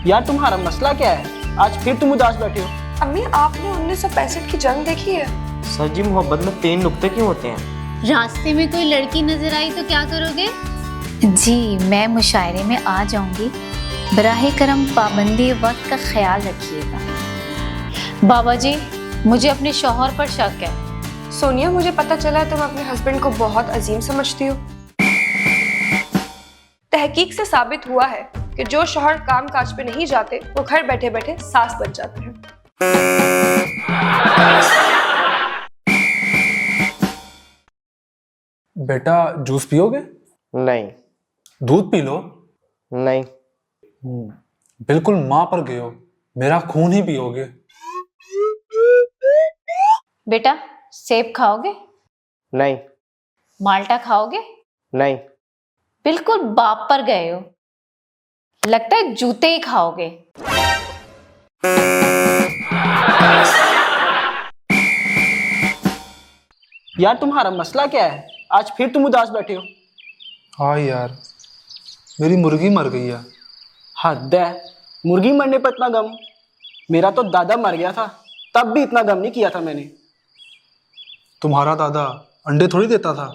यार तुम्हारा मसला क्या है? आज फिर तुम उदास बैठे हो। अम्मी, आपने 1965 की जंग देखी है? सर जी, मोहब्बत में 3 नुक्ते क्यों होते हैं? रास्ते में कोई लड़की नजर आई तो क्या करोगे? जी, मैं मुशायरे में आ जाऊंगी। बराहे करम पाबंदी वक्त का ख्याल रखिएगा। बाबा जी, मुझे अपने शौहर पर शक है। सोनिया, मुझे पता चला है तुम अपने हस्बैंड को बहुत अजीम समझती हो। तहकीक से साबित हुआ है कि जो शौहर काम काज पे नहीं जाते वो घर बैठे बैठे सास बन जाते हैं। बेटा, जूस पियोगे? नहीं। दूध पी लो। नहीं। बिल्कुल माँ पर गए हो, मेरा खून ही पियोगे। बेटा, सेब खाओगे? नहीं। माल्टा खाओगे? नहीं। बिल्कुल बाप पर गए हो, लगता है जूते ही खाओगे। यार तुम्हारा मसला क्या है? आज फिर तुम उदास बैठे हो। हाँ यार, मेरी मुर्गी मर गई है। हद है, मुर्गी मरने पर इतना गम? मेरा तो दादा मर गया था, तब भी इतना गम नहीं किया था मैंने। तुम्हारा दादा अंडे थोड़ी देता था।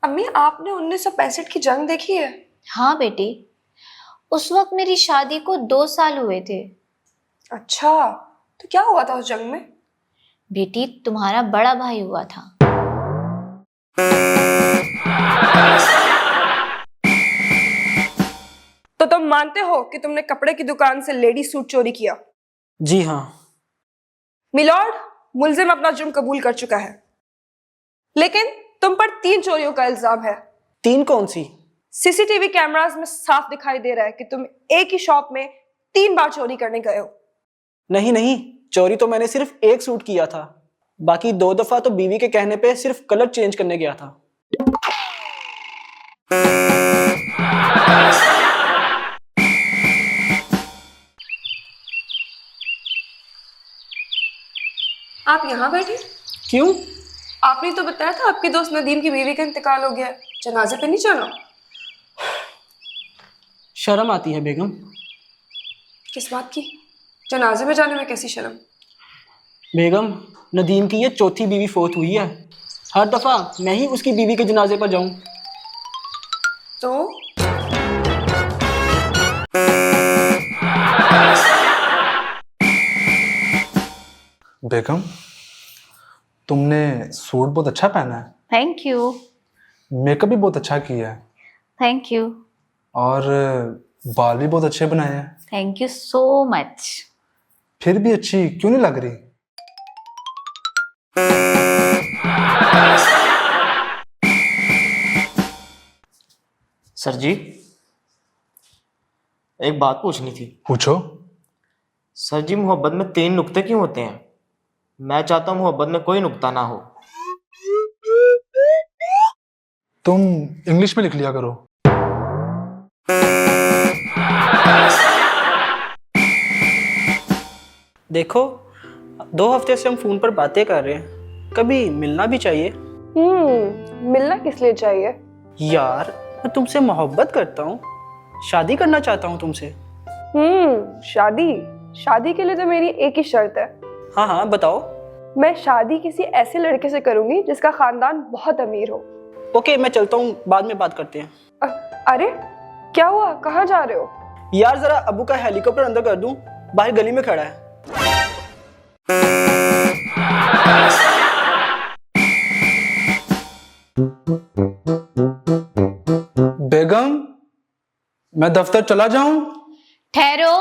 अम्मी, आपने 1965 की जंग देखी है? हाँ बेटी, उस वक्त मेरी शादी को 2 साल हुए थे। अच्छा, तो क्या हुआ था उस जंग में? बेटी, तुम्हारा बड़ा भाई हुआ था। तो तुम मानते हो कि तुमने कपड़े की दुकान से लेडी सूट चोरी किया? जी हाँ। मिलॉर्ड, मुलजिम अपना जुर्म कबूल कर चुका है, लेकिन तुम पर 3 चोरियों का इल्जाम है। 3 कौन सी? सीसीटीवी कैमरास में साफ दिखाई दे रहा है कि तुम एक ही शॉप में 3 बार चोरी करने गए हो। नहीं नहीं, चोरी तो मैंने सिर्फ एक सूट किया था, बाकी 2 दफा तो बीवी के कहने पे सिर्फ कलर चेंज करने गया था। आप यहाँ बैठे? क्यों? आपने तो बताया था आपके दोस्त नदीम की बीवी का इंतकाल हो गया, जनाजे पे नहीं जाना? शर्म आती है बेगम। किस बात की? जनाजे में जाने में कैसी शर्म? बेगम, नदीम की ये 4थी बीवी फोत हुई है। हर दफा मैं ही उसकी बीवी के जनाजे पर जाऊं। तो बेगम, तुमने सूट बहुत अच्छा पहना है। Thank you. मेकअप भी बहुत अच्छा किया है। Thank you. और बाल भी बहुत अच्छे बनाए हैं। Thank you so much. फिर भी अच्छी क्यों नहीं लग रही? सर जी, एक बात पूछनी थी। पूछो। सर जी, मोहब्बत में 3 नुक्ते क्यों होते हैं? मैं चाहता हूँ मोहब्बत में कोई नुक्ता ना हो। तुम इंग्लिश में लिख लिया करो। देखो, 2 हफ्ते से हम फोन पर बातें कर रहे हैं, कभी मिलना भी चाहिए। मिलना किस लिए चाहिए? यार, मैं तुमसे मोहब्बत करता हूँ, शादी करना चाहता हूँ तुमसे। शादी? शादी के लिए तो मेरी एक ही शर्त है। हाँ हाँ, बताओ। मैं शादी किसी ऐसे लड़के से करूंगी जिसका खानदान बहुत अमीर हो। ओके, मैं चलता हूँ, बाद में बात करते हैं। अरे, क्या हुआ? कहाँ जा रहे हो? यार, जरा अबू का हेलीकॉप्टर अंदर कर दूं, बाहर गली में खड़ा है। बेगम, मैं दफ्तर चला जाऊं? ठहरो।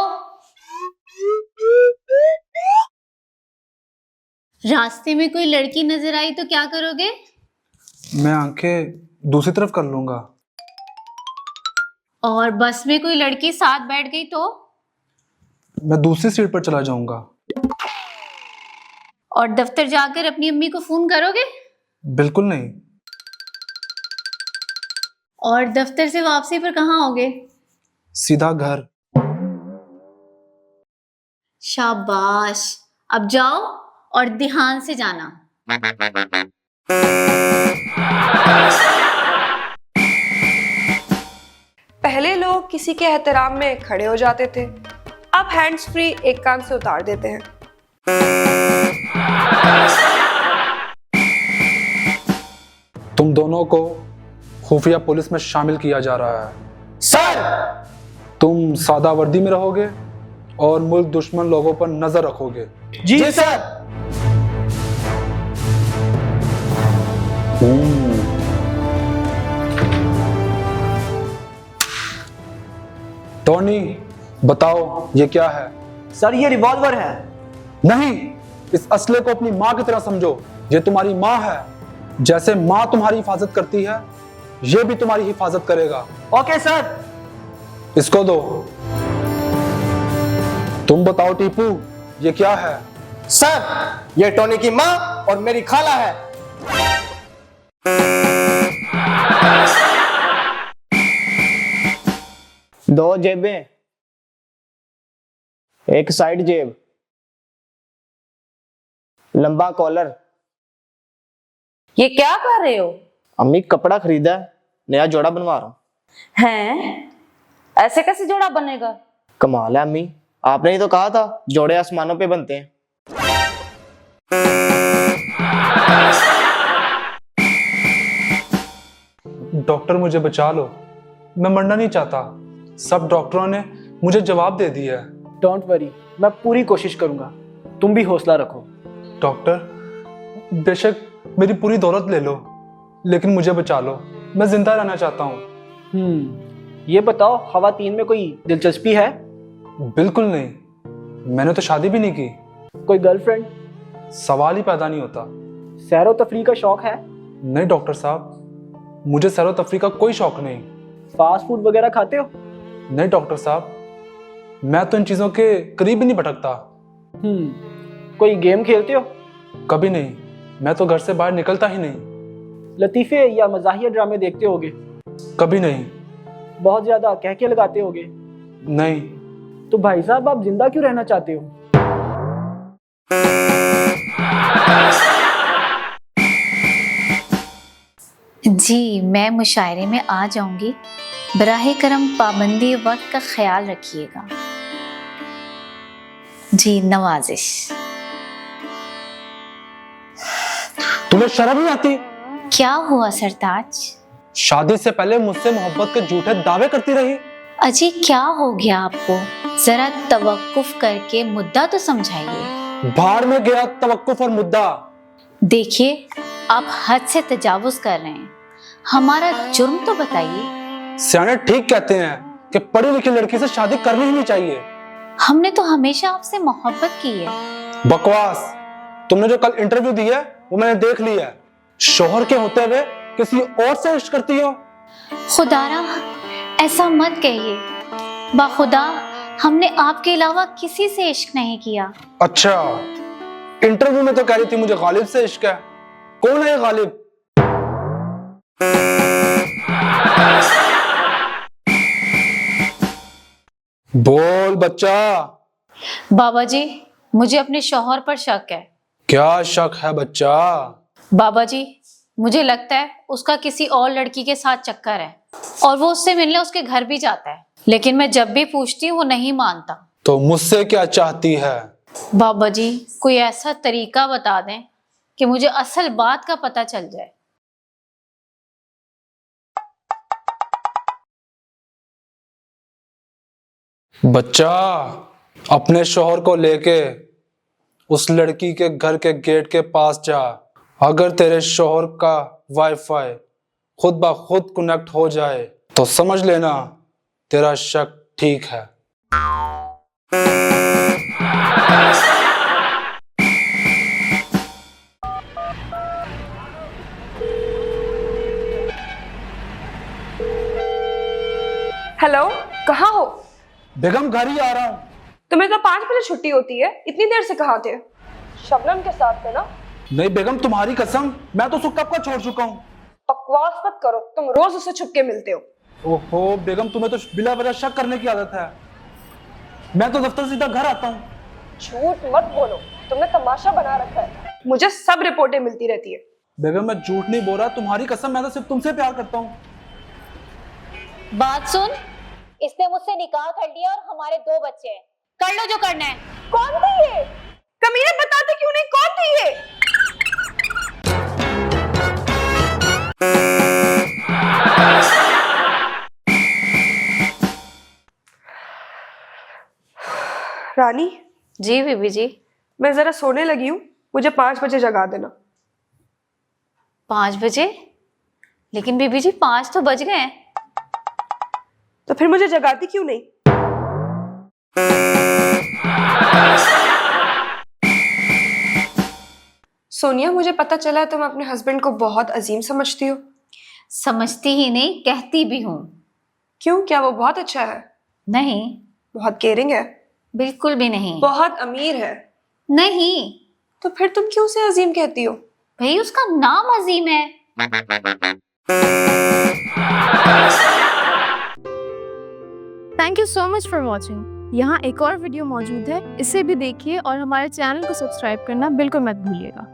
रास्ते में कोई लड़की नजर आई तो क्या करोगे? मैं आंखें दूसरी तरफ कर लूंगा। और बस में कोई लड़की साथ बैठ गई तो? मैं दूसरी सीट पर चला जाऊंगा। और दफ्तर जाकर अपनी अम्मी को फोन करोगे? बिल्कुल नहीं। और दफ्तर से वापसी पर कहाँ आओगे? सीधा घर। शाबाश, अब जाओ और ध्यान से जाना। पहले लोग किसी के एहतराम में खड़े हो जाते थे, अब हैंड्स फ्री एक कान से उतार देते हैं। तुम दोनों को खुफिया पुलिस में शामिल किया जा रहा है। सर! तुम सादा वर्दी में रहोगे और मुल्क दुश्मन लोगों पर नजर रखोगे। जी सर। टोनी, बताओ ये क्या है? सर ये रिवॉल्वर है। नहीं, इस असले को अपनी माँ की तरह समझो। ये तुम्हारी माँ है। जैसे माँ तुम्हारी हिफाजत करती है, ये भी तुम्हारी हिफाजत करेगा। Okay sir. इसको दो। तुम बताओ टीपू, ये क्या है? सर, ये टोनी की माँ और मेरी खाला है। दो जेबें, एक साइड जेब, लंबा कॉलर। ये क्या कर रहे हो? अम्मी कपड़ा खरीदा है, नया जोड़ा बनवा रहा हूँ। हैं? ऐसे कैसे जोड़ा बनेगा? कमाल है अम्मी, आपने ही तो कहा था जोड़े आसमानों पे बनते हैं। डॉक्टर मुझे बचा लो, मैं मरना नहीं चाहता। सब डॉक्टरों ने मुझे जवाब दे दिया है। डोंट वरी, मैं पूरी कोशिश करूंगा। तुम भी हौसला रखो। डॉक्टर, बेशक मेरी पूरी दौलत ले लो, लेकिन मुझे बचा लो। मैं जिंदा रहना चाहता हूँ। ये बताओ, खवातीन में कोई दिलचस्पी है? बिल्कुल नहीं, मैंने तो शादी भी नहीं की। कोई गर्लफ्रेंड? सवाल ही पैदा नहीं होता। सैरो तफरी का शौक है? नहीं डॉक्टर साहब, मुझे सैरो तफरी का कोई शौक नहीं। फास्ट फूड वगैरह खाते हो? नहीं डॉक्टर साहब, मैं तो इन चीजों के करीब ही नहीं भटकता। कोई गेम खेलते हो? कभी नहीं, मैं तो घर से बाहर निकलता ही नहीं। लतीफे या मजाहिया ड्रामे देखते होगे? कभी नहीं। बहुत ज्यादा कह के लगाते होगे? नहीं। तो भाई साहब, आप जिंदा क्यों रहना चाहते हो? जी, मैं मुशायरे में आ जाऊंगी। बराहे करम पाबंदी वक्त का ख्याल रखिएगा। जी, नवाजिश। तुम्हें शर्म नहीं आती? क्या हुआ सरताज? शादी से पहले मुझसे मोहब्बत के झूठे दावे करती रही। अजी, क्या हो गया आपको? जरा तवक्कुफ करके मुद्दा तो समझाइए। बाहर में गया तवक्कुफ और मुद्दा। देखिए, आप हद से तजावुज कर रहे हैं। हमारा जुर्म तो बताइए। सियाने ठीक कहते हैं कि पढ़ी लिखी लड़की से शादी करनी ही नहीं चाहिए। हमने तो हमेशा आपसे मोहब्बत की है। बकवास। तुमने जो कल इंटरव्यू दी है वो मैंने देख ली है। शोहर के होते हुए किसी और से इश्क करती हो। खुदारा, ऐसा मत कहिए। बाखुदा, हमने आपके अलावा किसी से इश्क नहीं किया। अच्छा, इंटरव्यू में तो कह रही थी मुझे गालिब से इश्क है। कौन है ये गालिब? बोल बच्चा। बाबा जी, मुझे अपने शौहर पर शक है। क्या शक है बच्चा? बाबा जी, मुझे लगता है उसका किसी और लड़की के साथ चक्कर है और वो उससे मिलने उसके घर भी जाता है, लेकिन मैं जब भी पूछती हूँ वो नहीं मानता। तो मुझसे क्या चाहती है? बाबा जी, कोई ऐसा तरीका बता दें कि मुझे असल बात का पता चल जाए। बच्चा, अपने शौहर को लेके उस लड़की के घर के गेट के पास जा। अगर तेरे शौहर का वाईफाई खुद ब खुद कनेक्ट हो जाए तो समझ लेना तेरा शक ठीक है। हेलो, कहाँ हो? बेगम, घर ही आ रहा हूँ। तुम्हें तो 5 बजे छुट्टी होती है, इतनी देर से कहाँ थे? शबनम के साथ थे ना? नहीं बेगम, तुम्हारी कसम, मैं तो उसको कब का छोड़ चुका हूँ। बकवास मत करो, तुम रोज उससे छुप के मिलते हो। ओहो बेगम, तुम्हें तो बिला वजह शक करने की आदत है। मैं तो दफ्तर सीधा घर आता हूँ। झूठ मत बोलो, तुमने तमाशा बना रखा है। मुझे सब रिपोर्टें मिलती रहती है। बेबे मैं झूठ नहीं बोल रहा, तुम्हारी कसम, मैं तो सिर्फ तुमसे प्यार करता हूँ। बात सुन, इसने मुझसे निकाह कर लिया और हमारे 2 बच्चे हैं। कर लो जो करना है। कौन थी ये? कमीने बताते क्यों नहीं, कौन थी ये? रानी, जी बीबी जी। मैं जरा सोने लगी हूँ, मुझे 5 बजे जगा देना। 5 बजे? लेकिन बीबी जी 5 तो बज गए हैं। तो फिर मुझे जगाती क्यों नहीं? सोनिया, मुझे पता चला है तुम अपने हस्बैंड को बहुत अजीम समझती हो। समझती ही नहीं, कहती भी हूँ। क्यों, क्या वो बहुत अच्छा है? नहीं, बहुत केयरिंग है? बिल्कुल भी नहीं। बहुत अमीर है? नहीं तो फिर तुम क्यों उसे अजीम कहती हो? भाई, उसका नाम अजीम है। Thank you so much for watching. यहाँ एक और वीडियो मौजूद है, इसे भी देखिए और हमारे चैनल को सब्सक्राइब करना बिल्कुल मत भूलिएगा।